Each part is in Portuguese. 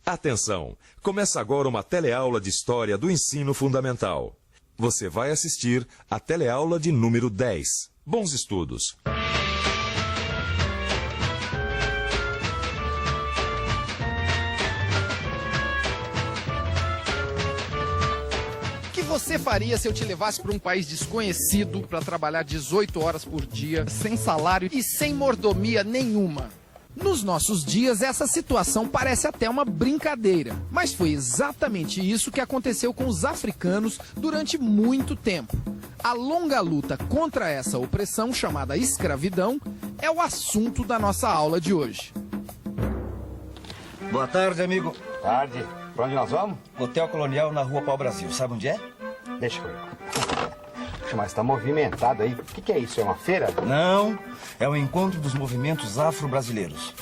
Atenção! Começa agora uma teleaula de História do Ensino Fundamental. Você vai assistir a teleaula de número 10. Bons estudos! O que você faria se eu te levasse para um país desconhecido para trabalhar 18 horas por dia, sem salário e sem mordomia nenhuma? Nos nossos dias, essa situação parece até uma brincadeira, mas foi exatamente isso que aconteceu com os africanos durante muito tempo. A longa luta contra essa opressão chamada escravidão é o assunto da nossa aula de hoje. Boa tarde, amigo. Tarde. Pra onde nós vamos? Hotel Colonial na Rua Pau Brasil. Sabe onde é? Deixa eu ver. Puxa, mas tá movimentado aí. O que é isso? É uma feira? Não, é o encontro dos movimentos afro-brasileiros.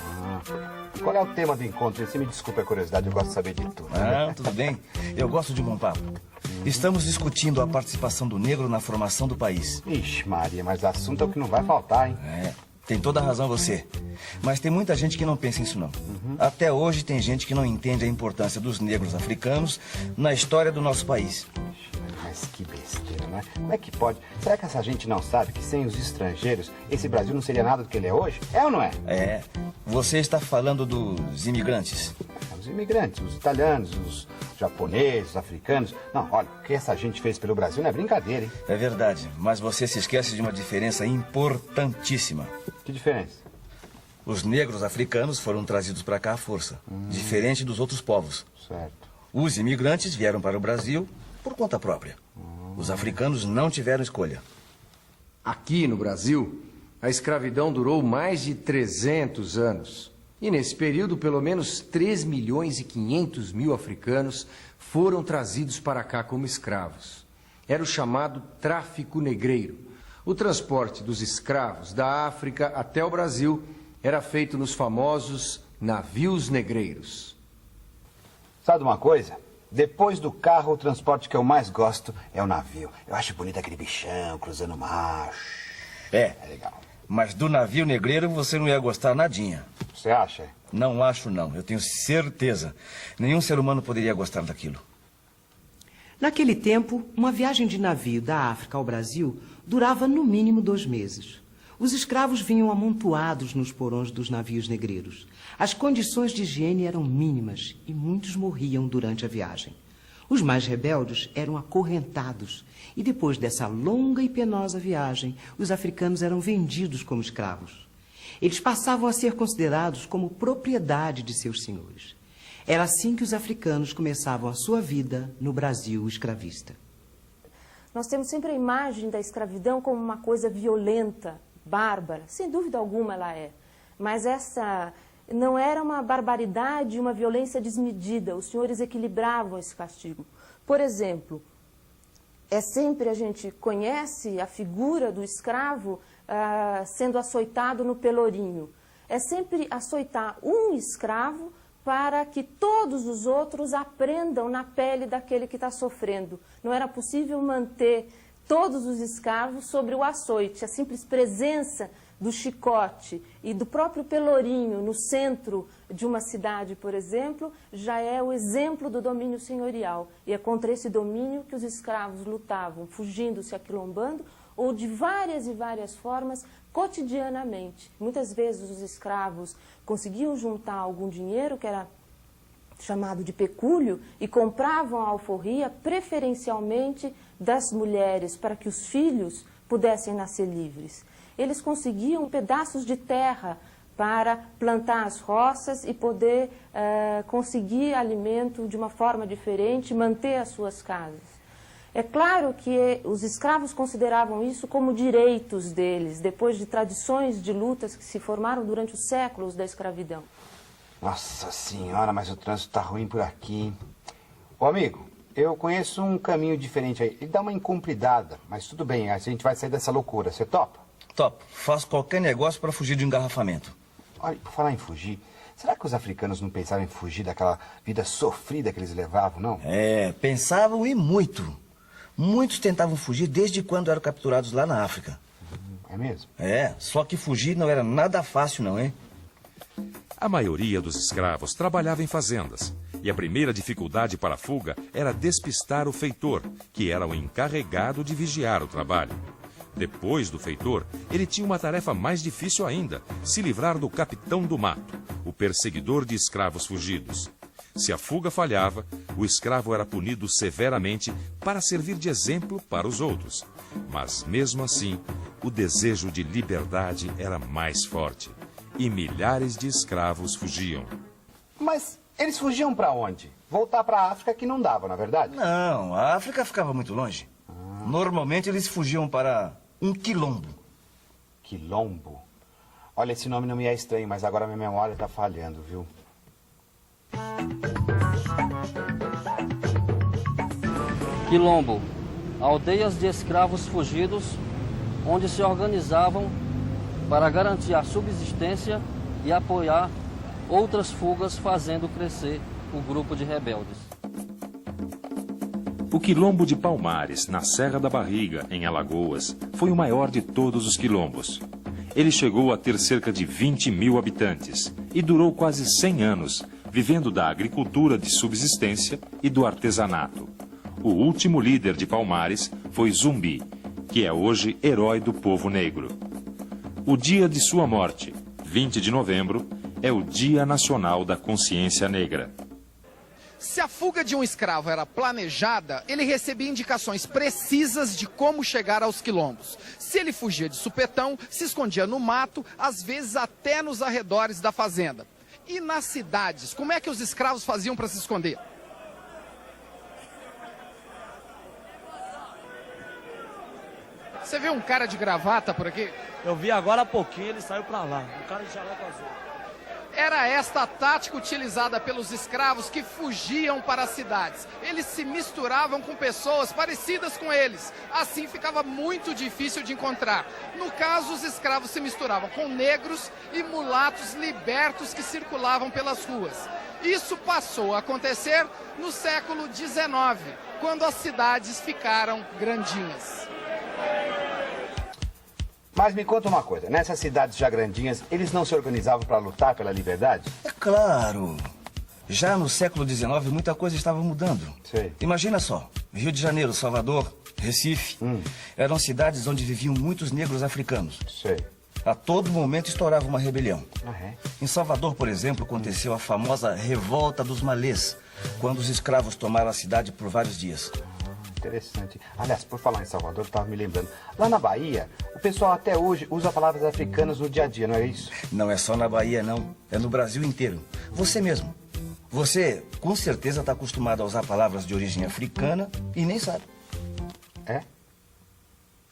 Qual é o tema do encontro? Você me desculpe a curiosidade, eu gosto de saber de tudo. Não, tudo bem. Eu gosto de um bom papo. Estamos discutindo a participação do negro na formação do país. Ixi, Maria, mas assunto é o que não vai faltar, hein? Tem toda a razão você. Mas tem muita gente que não pensa nisso, não. Até hoje tem gente que não entende a importância dos negros africanos na história do nosso país. Mas que besteira, não é? Como é que pode? Será que essa gente não sabe que sem os estrangeiros, esse Brasil não seria nada do que ele é hoje? É ou não é? É. Você está falando dos imigrantes. Os imigrantes, os italianos, os japoneses, os africanos. Não, olha, o que essa gente fez pelo Brasil não é brincadeira, hein? É verdade, mas você se esquece de uma diferença importantíssima. Que diferença? Os negros africanos foram trazidos para cá à força, diferente dos outros povos. Certo. Os imigrantes vieram para o Brasil por conta própria. Os africanos não tiveram escolha. Aqui no Brasil, a escravidão durou mais de 300 anos. E nesse período, pelo menos 3.500.000 africanos foram trazidos para cá como escravos. Era o chamado tráfico negreiro. O transporte dos escravos da África até o Brasil era feito nos famosos navios negreiros. Sabe uma coisa? Depois do carro, o transporte que eu mais gosto é o navio. Eu acho bonito aquele bichão cruzando o mar. É legal. Mas do navio negreiro você não ia gostar nadinha. Você acha? Não acho, não. Eu tenho certeza. Nenhum ser humano poderia gostar daquilo. Naquele tempo, uma viagem de navio da África ao Brasil durava no mínimo 2 meses. Os escravos vinham amontoados nos porões dos navios negreiros. As condições de higiene eram mínimas e muitos morriam durante a viagem. Os mais rebeldes eram acorrentados e depois dessa longa e penosa viagem, os africanos eram vendidos como escravos. Eles passavam a ser considerados como propriedade de seus senhores. Era assim que os africanos começavam a sua vida no Brasil escravista. Nós temos sempre a imagem da escravidão como uma coisa violenta, bárbara. Sem dúvida alguma ela é. Mas essa não era uma barbaridade, uma violência desmedida. Os senhores equilibravam esse castigo. Por exemplo, a gente conhece a figura do escravo sendo açoitado no pelourinho. É sempre açoitar um escravo para que todos os outros aprendam na pele daquele que está sofrendo. Não era possível manter todos os escravos sobre o açoite. A simples presença do chicote e do próprio pelourinho no centro de uma cidade, por exemplo, já é o exemplo do domínio senhorial. E é contra esse domínio que os escravos lutavam, fugindo, se aquilombando, ou de várias e várias formas, cotidianamente. Muitas vezes os escravos conseguiam juntar algum dinheiro, que era chamado de pecúlio, e compravam a alforria preferencialmente das mulheres, para que os filhos pudessem nascer livres. Eles conseguiam pedaços de terra para plantar as roças e poder conseguir alimento de uma forma diferente, manter as suas casas. É claro que os escravos consideravam isso como direitos deles, depois de tradições de lutas que se formaram durante os séculos da escravidão. Nossa senhora, mas o trânsito tá ruim por aqui, hein? Ô, amigo, eu conheço um caminho diferente aí. Ele dá uma incumpridada, mas tudo bem, a gente vai sair dessa loucura. Você topa? Topo. Faço qualquer negócio para fugir de um engarrafamento. Olha, por falar em fugir, será que os africanos não pensaram em fugir daquela vida sofrida que eles levavam, não? Pensavam e muito. Muitos tentavam fugir desde quando eram capturados lá na África. É mesmo? Só que fugir não era nada fácil não, hein? A maioria dos escravos trabalhava em fazendas E a primeira dificuldade para a fuga era despistar o feitor, que era o encarregado de vigiar o trabalho. Depois do feitor, ele tinha uma tarefa mais difícil ainda: se livrar do capitão do mato, o perseguidor de escravos fugidos. Se a fuga falhava, o escravo era punido severamente para servir de exemplo para os outros. Mas, mesmo assim, o desejo de liberdade era mais forte. E milhares de escravos fugiam. Mas eles fugiam para onde? Voltar para a África que não dava, na é verdade? Não, a África ficava muito longe. Normalmente eles fugiam para um quilombo. Quilombo? Olha, esse nome não me é estranho, mas agora minha memória está falhando, viu? Quilombo, aldeias de escravos fugidos, onde se organizavam para garantir a subsistência e apoiar outras fugas, fazendo crescer o grupo de rebeldes. O Quilombo de Palmares, na Serra da Barriga, em Alagoas, foi o maior de todos os quilombos. Ele chegou a ter cerca de 20 mil habitantes e durou quase 100 anos, vivendo da agricultura de subsistência e do artesanato. O último líder de Palmares foi Zumbi, que é hoje herói do povo negro. O dia de sua morte, 20 de novembro, é o Dia Nacional da Consciência Negra. Se a fuga de um escravo era planejada, ele recebia indicações precisas de como chegar aos quilombos. Se ele fugia de supetão, se escondia no mato, às vezes até nos arredores da fazenda. E nas cidades, como é que os escravos faziam para se esconder? Você vê um cara de gravata por aqui? Eu vi agora há pouquinho, ele saiu para lá. Um cara de jaleco azul. Era esta a tática utilizada pelos escravos que fugiam para as cidades. Eles se misturavam com pessoas parecidas com eles. Assim ficava muito difícil de encontrar. No caso, os escravos se misturavam com negros e mulatos libertos que circulavam pelas ruas. Isso passou a acontecer no século XIX, quando as cidades ficaram grandinhas. Mas me conta uma coisa, nessas cidades já grandinhas, eles não se organizavam para lutar pela liberdade? É claro. Já no século XIX, muita coisa estava mudando. Sei. Imagina só, Rio de Janeiro, Salvador, Recife, eram cidades onde viviam muitos negros africanos. Sei. A todo momento estourava uma rebelião. É? Em Salvador, por exemplo, aconteceu a famosa Revolta dos Malês, quando os escravos tomaram a cidade por vários dias. Interessante. Aliás, por falar em Salvador, eu estava me lembrando. Lá na Bahia, o pessoal até hoje usa palavras africanas no dia a dia, não é isso? Não é só na Bahia, não. É no Brasil inteiro. Você mesmo. Você, com certeza, está acostumado a usar palavras de origem africana e nem sabe. É?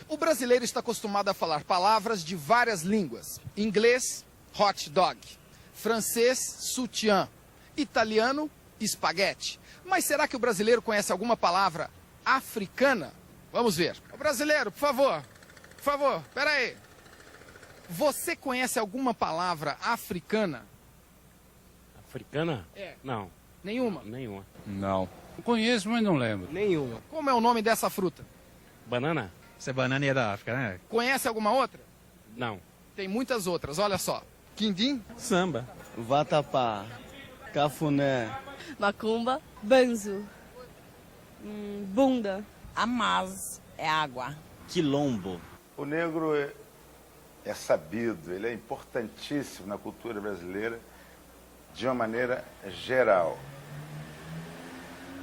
O brasileiro está acostumado a falar palavras de várias línguas. Inglês, hot dog. Francês, sutiã. Italiano, espaguete. Mas será que o brasileiro conhece alguma palavra africana? Vamos ver. O brasileiro, por favor, pera aí. Você conhece alguma palavra africana? Africana? É. Não, Nenhuma? nenhuma. Não. Conheço, mas não lembro. Nenhuma. Como é o nome dessa fruta? Banana? Essa banana é da África, né? Conhece alguma outra? Não. Tem muitas outras, olha só. Quindim? Samba. Vatapá. Cafuné. Macumba. Banzo. Bunda. Amaz é água. Quilombo. O negro é sabido, ele é importantíssimo na cultura brasileira de uma maneira geral.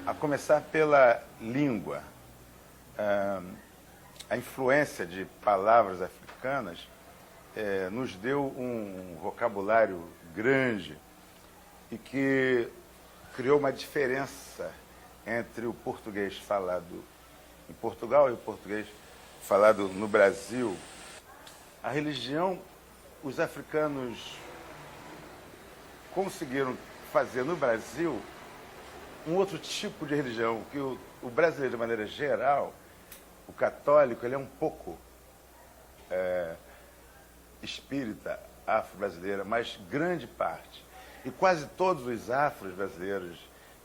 A começar pela língua. A influência de palavras africanas nos deu um vocabulário grande e que criou uma diferença entre o português falado em Portugal e o português falado no Brasil. A religião, os africanos conseguiram fazer no Brasil um outro tipo de religião, que o brasileiro, de maneira geral, o católico, ele é um pouco espírita afro-brasileira, mas grande parte. E quase todos os afros brasileiros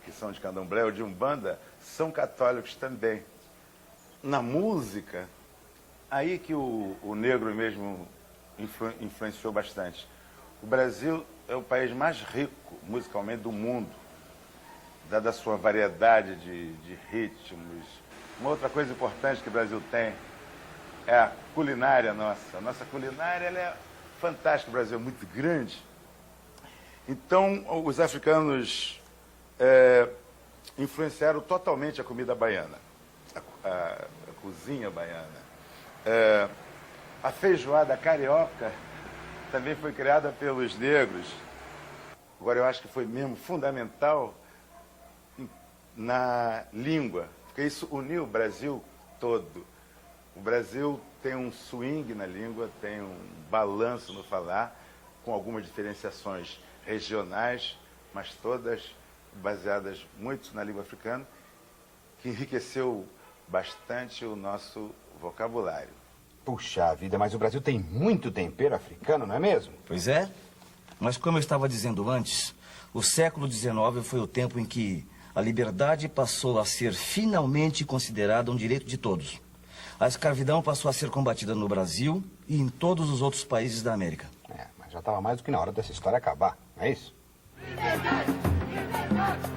que são de candomblé ou de umbanda são católicos também. Na música, aí que o negro mesmo influenciou bastante. O Brasil é o país mais rico musicalmente do mundo. dada a sua variedade de ritmos. Uma outra coisa importante que o Brasil tem é a culinária nossa. A nossa culinária ela é fantástica, o Brasil é muito grande. Então, os africanos influenciaram totalmente a comida baiana, a cozinha baiana. A feijoada carioca também foi criada pelos negros. Agora, eu acho que foi mesmo fundamental na língua, porque isso uniu o Brasil todo. O Brasil tem um swing na língua, tem um balanço no falar, com algumas diferenciações regionais, mas todas baseadas muito na língua africana, que enriqueceu bastante o nosso vocabulário. Puxa vida, mas o Brasil tem muito tempero africano, não é mesmo? Pois é. Mas como eu estava dizendo antes, o século XIX foi o tempo em que a liberdade passou a ser finalmente considerada um direito de todos. A escravidão passou a ser combatida no Brasil e em todos os outros países da América. Mas já estava mais do que na hora dessa história acabar, não é isso? Liberdade! Liberdade!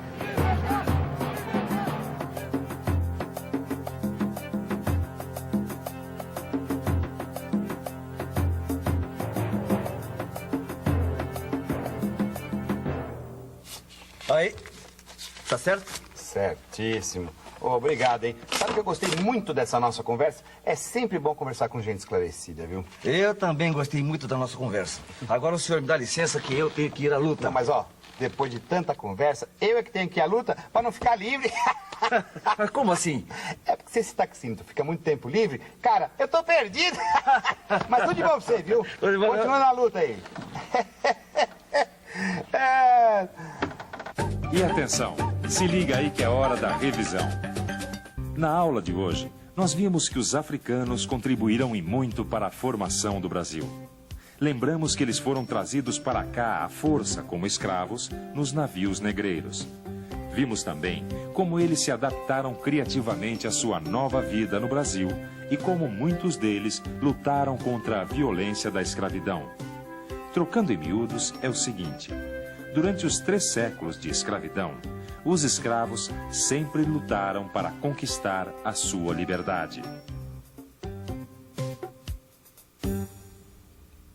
Aí, tá certo? Certíssimo. Obrigado, hein? Sabe que eu gostei muito dessa nossa conversa? É sempre bom conversar com gente esclarecida, viu? Eu também gostei muito da nossa conversa. Agora o senhor me dá licença que eu tenho que ir à luta. Não, mas depois de tanta conversa, eu é que tenho que ir à luta para não ficar livre. Mas como assim? É porque se esse taxímetro fica muito tempo livre, cara, eu tô perdido. Mas tudo de bom pra você, viu? Continua na luta aí. E atenção, se liga aí que é hora da revisão. Na aula de hoje, nós vimos que os africanos contribuíram e muito para a formação do Brasil. Lembramos que eles foram trazidos para cá à força como escravos nos navios negreiros. Vimos também como eles se adaptaram criativamente à sua nova vida no Brasil e como muitos deles lutaram contra a violência da escravidão. Trocando em miúdos é o seguinte: durante os 3 séculos de escravidão, os escravos sempre lutaram para conquistar a sua liberdade.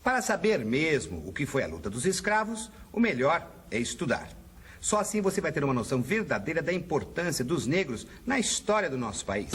Para saber mesmo o que foi a luta dos escravos, o melhor é estudar. Só assim você vai ter uma noção verdadeira da importância dos negros na história do nosso país.